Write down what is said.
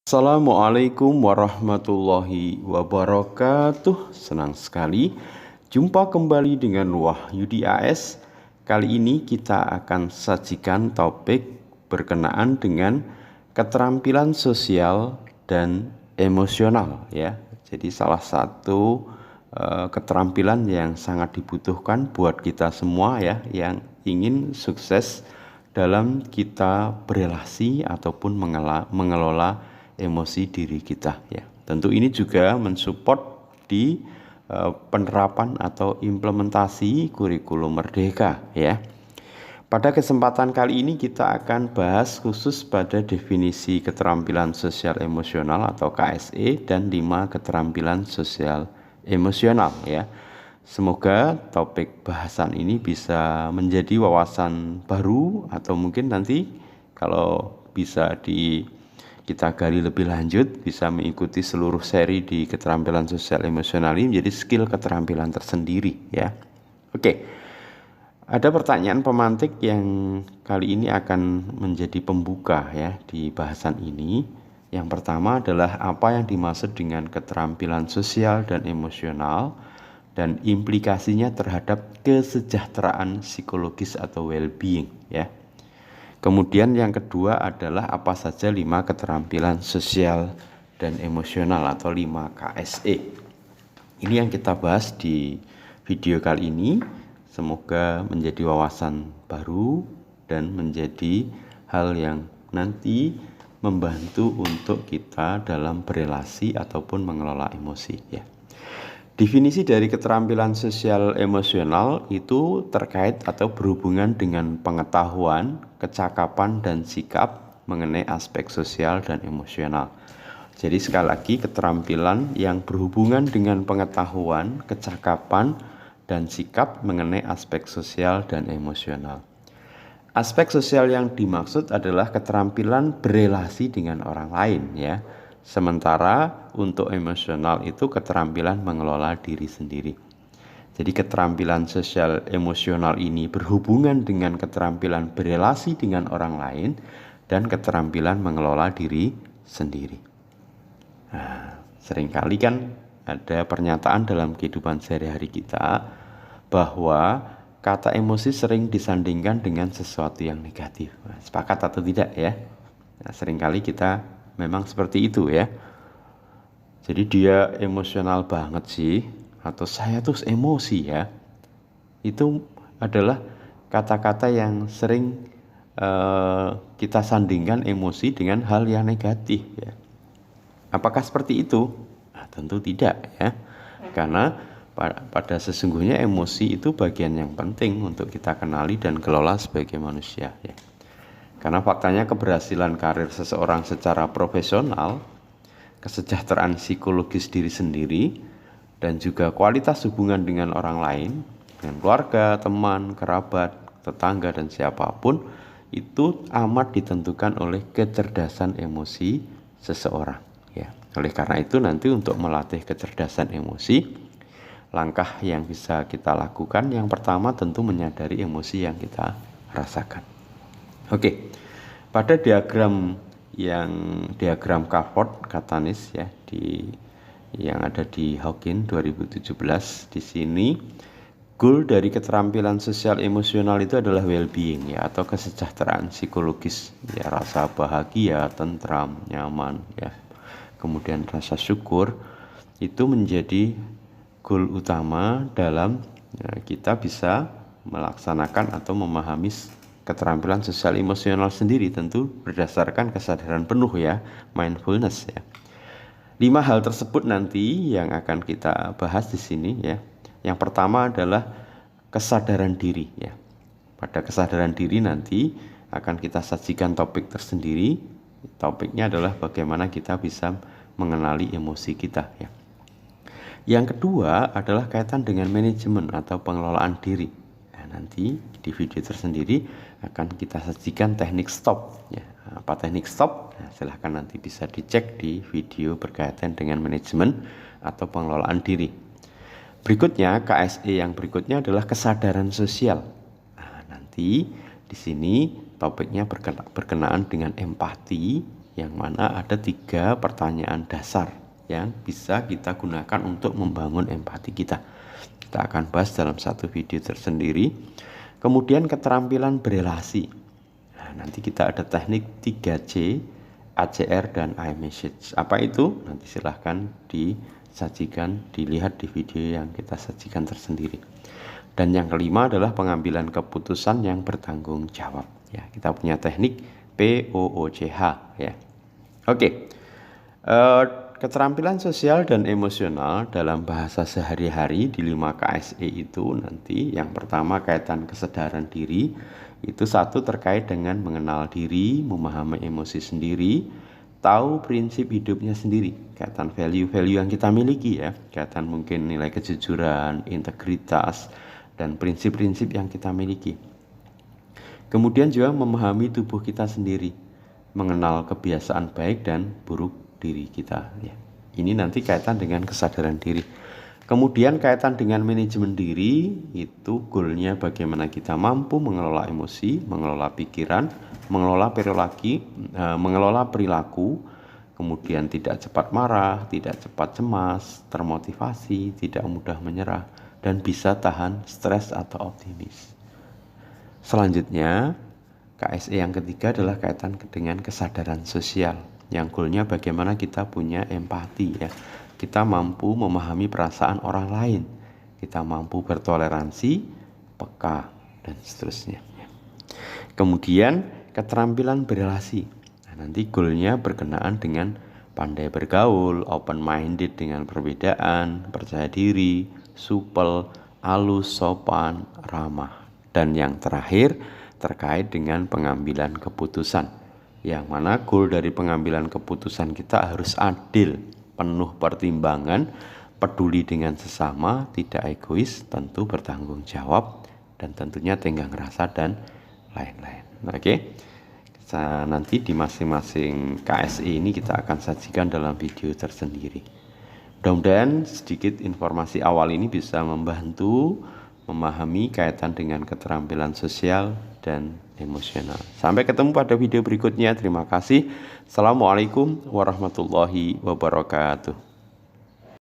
Assalamualaikum warahmatullahi wabarakatuh. Senang sekali jumpa kembali dengan Wahyudi AS. Kali ini kita akan sajikan topik berkenaan dengan keterampilan sosial dan emosional ya. Jadi salah satu keterampilan yang sangat dibutuhkan buat kita semua ya, yang ingin sukses dalam kita berelasi ataupun mengelola emosi diri kita ya. Tentu ini juga mensupport di penerapan atau implementasi kurikulum Merdeka ya. Pada kesempatan kali ini kita akan bahas khusus pada definisi keterampilan sosial emosional atau KSE dan 5 keterampilan sosial emosional ya. Semoga topik bahasan ini bisa menjadi wawasan baru atau mungkin nanti kalau bisa kita gali lebih lanjut bisa mengikuti seluruh seri di keterampilan sosial emosional ini menjadi skill keterampilan tersendiri ya. Oke. Ada pertanyaan pemantik yang kali ini akan menjadi pembuka ya di bahasan ini. Yang pertama adalah apa yang dimaksud dengan keterampilan sosial dan emosional dan implikasinya terhadap kesejahteraan psikologis atau well-being ya. Kemudian yang kedua adalah apa saja 5 keterampilan sosial dan emosional atau 5 KSE. Ini yang kita bahas di video kali ini. Semoga menjadi wawasan baru dan menjadi hal yang nanti membantu untuk kita dalam berelasi ataupun mengelola emosi ya. Definisi dari keterampilan sosial emosional itu terkait atau berhubungan dengan pengetahuan, kecakapan, dan sikap mengenai aspek sosial dan emosional. Jadi sekali lagi keterampilan yang berhubungan dengan pengetahuan, kecakapan, dan sikap mengenai aspek sosial dan emosional. Aspek sosial yang dimaksud adalah keterampilan berelasi dengan orang lain ya. Sementara untuk emosional itu keterampilan mengelola diri sendiri. Jadi keterampilan sosial emosional ini berhubungan dengan keterampilan berelasi dengan orang lain dan keterampilan mengelola diri sendiri. Nah, seringkali kan ada pernyataan dalam kehidupan sehari-hari kita bahwa kata emosi sering disandingkan dengan sesuatu yang negatif. Sepakat atau tidak ya? Nah, seringkali kita memang seperti itu ya. Jadi dia emosional banget sih, atau saya tuh emosi ya. Itu adalah kata-kata yang sering kita sandingkan emosi dengan hal yang negatif ya. Apakah seperti itu? Nah, tentu tidak ya. Karena pada sesungguhnya emosi itu bagian yang penting untuk kita kenali dan kelola sebagai manusia ya. Karena faktanya keberhasilan karir seseorang secara profesional, kesejahteraan psikologis diri sendiri, dan juga kualitas hubungan dengan orang lain, dengan keluarga, teman, kerabat, tetangga, dan siapapun, itu amat ditentukan oleh kecerdasan emosi seseorang ya. Oleh karena itu nanti untuk melatih kecerdasan emosi, langkah yang bisa kita lakukan yang pertama tentu menyadari emosi yang kita rasakan. Oke, pada diagram Carford Katanis ya yang ada di Hawkins 2017 di sini goal dari keterampilan sosial emosional itu adalah well-being ya atau kesejahteraan psikologis ya, rasa bahagia, tentram, nyaman ya. Kemudian rasa syukur itu menjadi goal utama dalam kita bisa melaksanakan atau memahami keterampilan sosial emosional sendiri, tentu berdasarkan kesadaran penuh ya, mindfulness ya. 5 hal tersebut nanti yang akan kita bahas di sini ya. Yang pertama adalah kesadaran diri ya. Pada kesadaran diri nanti akan kita sajikan topik tersendiri. Topiknya adalah bagaimana kita bisa mengenali emosi kita ya. Yang kedua adalah kaitan dengan manajemen atau pengelolaan diri. Nanti di video tersendiri akan kita sajikan teknik stop ya. Apa teknik stop? Nah, silahkan nanti bisa dicek di video berkaitan dengan manajemen atau pengelolaan diri. Berikutnya KSE yang berikutnya adalah kesadaran sosial. Nah, nanti di sini topiknya berkenaan dengan empati yang mana ada 3 pertanyaan dasar yang bisa kita gunakan untuk membangun empati kita. Kita akan bahas dalam satu video tersendiri. Kemudian keterampilan berelasi. Nah, nanti kita ada teknik 3C, ACR dan iMessage. Apa itu? Nanti silahkan disajikan, dilihat di video yang kita sajikan tersendiri. Dan yang kelima adalah pengambilan keputusan yang bertanggung jawab. Ya, kita punya teknik POOCH. Ya, oke. Keterampilan sosial dan emosional dalam bahasa sehari-hari di 5 KSE itu nanti yang pertama kaitan kesadaran diri, itu 1 terkait dengan mengenal diri, memahami emosi sendiri, tahu prinsip hidupnya sendiri, kaitan value-value yang kita miliki ya, kaitan mungkin nilai kejujuran, integritas, dan prinsip-prinsip yang kita miliki. Kemudian juga memahami tubuh kita sendiri, mengenal kebiasaan baik dan buruk diri kita ya. Ini nanti kaitan dengan kesadaran diri. Kemudian kaitan dengan manajemen diri, itu goalnya bagaimana kita mampu mengelola emosi, mengelola pikiran, mengelola perilaku, kemudian tidak cepat marah, tidak cepat cemas, termotivasi, tidak mudah menyerah, dan bisa tahan stres atau optimis. Selanjutnya KSE yang ketiga adalah kaitan dengan kesadaran sosial, yang goalnya bagaimana kita punya empati ya. Kita mampu memahami perasaan orang lain, kita mampu bertoleransi, peka, dan seterusnya. Kemudian keterampilan berelasi. Nah, nanti goalnya berkenaan dengan pandai bergaul, open minded dengan perbedaan, percaya diri, supel, halus, sopan, ramah. Dan yang terakhir terkait dengan pengambilan keputusan, yang mana goal dari pengambilan keputusan kita harus adil, penuh pertimbangan, peduli dengan sesama, tidak egois, tentu bertanggung jawab, dan tentunya tenggang rasa dan lain-lain. Oke. Nanti di masing-masing KSE ini kita akan sajikan dalam video tersendiri. Mudah-mudahan sedikit informasi awal ini bisa membantu memahami kaitan dengan keterampilan sosial dan emosional. Sampai ketemu pada video berikutnya. Terima kasih. Assalamualaikum warahmatullahi wabarakatuh.